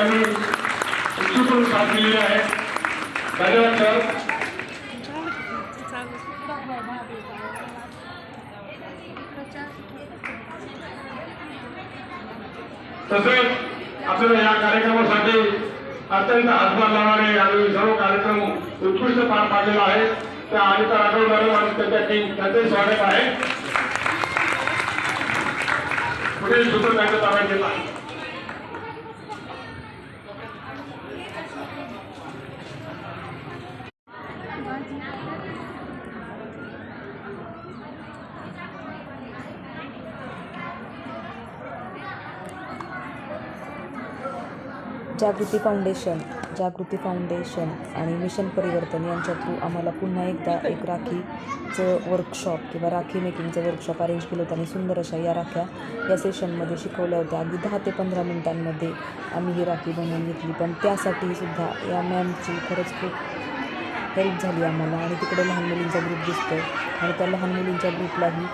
सर्वांनी उत्स्फूर्त साथ दिलेली आहे. धन्यवाद सर. तसेच आपल्याला या कार्यक्रमासाठी अत्यंत हातभार लावणारे आणि सर्व कार्यक्रम उत्कृष्ट पार पाडलेला आहे त्या अनिता राठोड मॅडम आणि त्यांच्या टीम त्यांचे स्वागत आहे. पुढील सूत्र त्यांच्या ताब्यात घेत आहे. जागृती फाउंडेशन आणि मिशन परिवर्तन यांच्या थ्रू आम्हाला पुन्हा एकदा एक राखीचं वर्कशॉप किंवा राखी मेकिंगचं वर्कशॉप अरेंज केलं होतं आणि सुंदर अशा या राख्या या सेशनमध्ये शिकवल्या होत्या. अगदी 10 ते 15 मिनिटांमध्ये आम्ही ही राखी बनवून घेतली. पण त्यासाठी सुद्धा या मॅमची खरंच खूप हेल्प झाली आम्हाला. आणि तिकडे लहान मुलींचा ग्रुप दिसतो आणि त्या लहान मुलींच्या ग्रुपलाही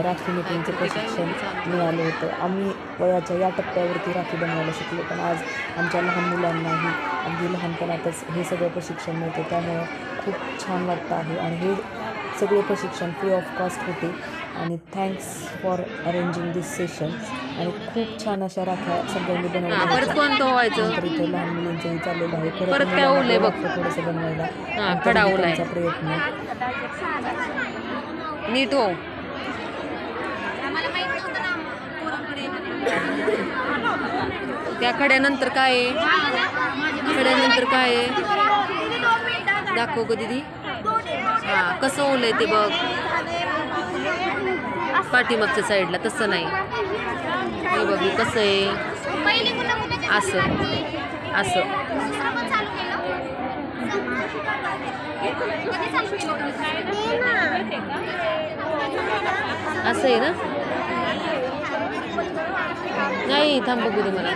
राखी मेकिंगचं प्रशिक्षण मिळालं होतं. आम्ही वयाच्या या टप्प्यावरती राखी बनवायला शिकलो, पण आज आमच्या लहान मुलांनाही अगदी लहानपणातच हे सगळं प्रशिक्षण मिळतं. त्यामुळं खूप छान वाटतं आहे. आणि हे सगळे प्रशिक्षण फ्री ऑफ कॉस्ट होते. आणि thanks for arranging this session. आणि खूप छान अशा राख्या सगळ्यांनी बनवल्या. नंतर इथे लहान मुलींचंही चाललेलं आहे. थोडंसं बनवायला त्यांचा प्रयत्न नीट हो. त्या खड्यानंतर काय आहे? खड्यानंतर काय आहे? दाखव ग दीदी. हां, कसं ओलंय ते बघ. पाठीमागच्या साईडला तसं नाही. हे बघ कसं आहे. असं असं असं आहे ना. नाही थांब बघू दे मला.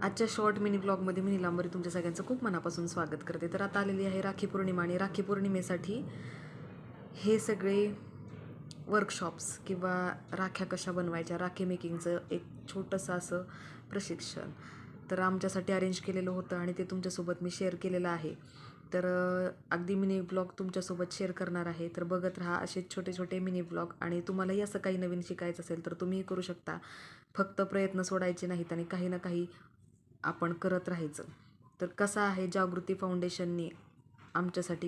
आजच्या शॉर्ट मिनी ब्लॉगमध्ये मी नीलांबरी तुमच्या सगळ्यांचं खूप मनापासून स्वागत करते. तर आता आलेली आहे राखी पौर्णिमा आणि राखी पौर्णिमेसाठी हे सगळे वर्कशॉप्स किंवा राख्या कशा बनवायच्या, राखी मेकिंगचं एक छोटंसं असं प्रशिक्षण तर आमच्यासाठी अरेंज केलेलं होतं आणि ते तुमच्यासोबत मी शेअर केलेलं आहे. तर अगदी मिनी ब्लॉग तुमच्यासोबत शेअर करणार आहे. तर बघत राहा असे छोटे छोटे मिनी ब्लॉग. आणि तुम्हालाही असं काही नवीन शिकायचं असेल तर तुम्हीही करू शकता. फक्त प्रयत्न सोडायचे नाहीत आणि काही ना काही आपण करत राहायचं. तर कसं आहे, जागृती फाउंडेशनने आमच्यासाठी